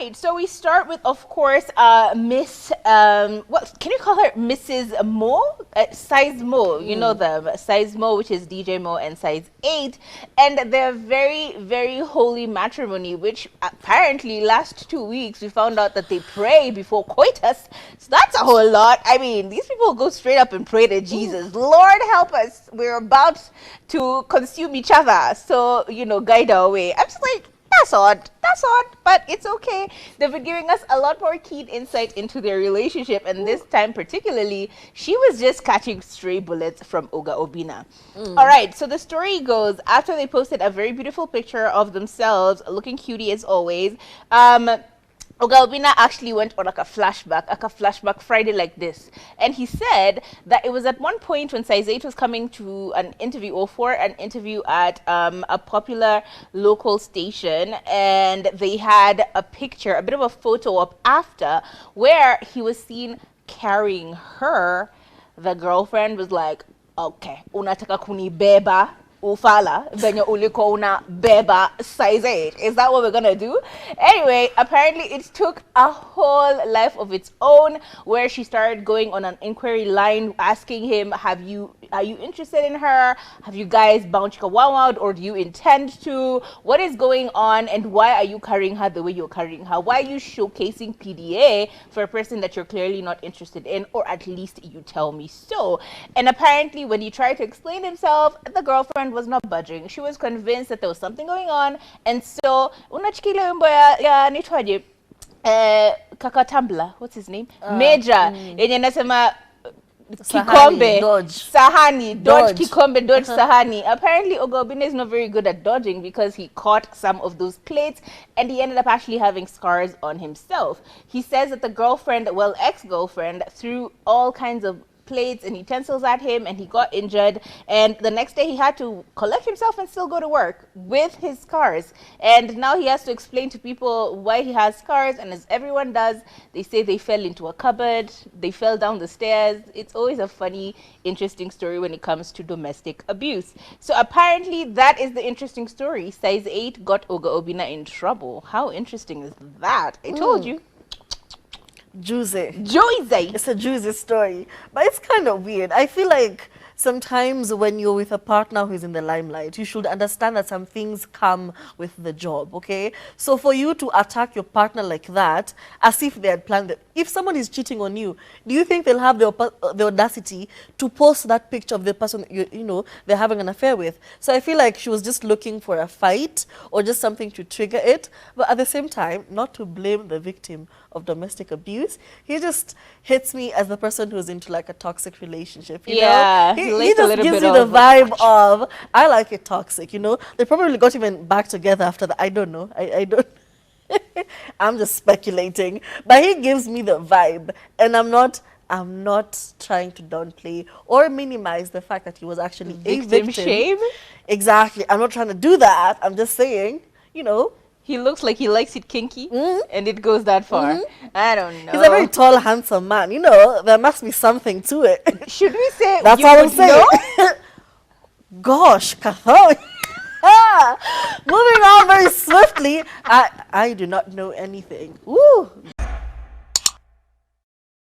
Right, so we start with, of course, Miss, what can you call her? Mrs. Mo? Size Mo, you know them. Size Mo, which is DJ Mo, and Size 8. And their very, very holy matrimony, which apparently last 2 weeks we found out that they pray before coitus. So that's a whole lot. I mean, these people go straight up and pray to Jesus. Lord help us. We're about to consume each other. So, guide our way. I'm just like, that's odd, but it's okay. They've been giving us a lot more keen insight into their relationship, and this time particularly, she was just catching stray bullets from Obinna. All right, so the story goes, after they posted a very beautiful picture of themselves, looking cutie as always, Obinna actually went on like a flashback Friday like this. And he said that it was at one point when Size 8 was coming to an interview or for an interview at a popular local station, and they had a picture, a bit of a photo up after, where he was seen carrying her. The girlfriend was like, okay, unataka kunibeba ufala venye uliko una beba size 8. Is that what we're gonna do? Anyway, apparently it took a whole life of its own, where she started going on an inquiry line asking him, are you interested in her? Have you guys bounced out, or do you intend to? What is going on, and why are you carrying her the way you're carrying her? Why are you showcasing PDA for a person that you're clearly not interested in, or at least you tell me so? And apparently when he tried to explain himself, the girlfriend was not budging. She was convinced that there was something going on, and so unachikile wimbo ya nitwaje kaka Tumblr, what's his name, Major, yenye nasema kikombe sahani dodge kikombe dodge sahani. Apparently Obinna is not very good at dodging, because he caught some of those plates and he ended up actually having scars on himself. He says that the girlfriend, well, ex-girlfriend, threw all kinds of plates and utensils at him, and he got injured, and the next day he had to collect himself and still go to work with his scars. And now he has to explain to people why he has scars, and as everyone does, they say they fell into a cupboard, they fell down the stairs. It's always a funny, interesting story when it comes to domestic abuse. So apparently that is the interesting story. Size 8 got Obinna in trouble. How interesting is that? I told you. Juicy. It's a juicy story, but it's kind of weird. I feel like sometimes when you're with a partner who's in the limelight, you should understand that some things come with the job, okay? So for you to attack your partner like that, as if they had planned it, if someone is cheating on you, do you think they'll have the audacity to post that picture of the person they're having an affair with? So I feel like she was just looking for a fight or just something to trigger it, but at the same time, not to blame the victim of domestic abuse. He just hits me as the person who's into like a toxic relationship. You know? He just gives you the vibe of, I like it toxic, They probably got even back together after that. I don't know. I don't. I'm just speculating. But he gives me the vibe. And I'm not trying to downplay or minimize the fact that he was actually a victim. Shame? Exactly. I'm not trying to do that. I'm just saying, he looks like he likes it kinky, and it goes that far. I don't know. He's a very tall, handsome man. There must be something to it. Should we say that's all I'm saying? Gosh, Kathoi. Moving on very swiftly. I do not know anything. Ooh.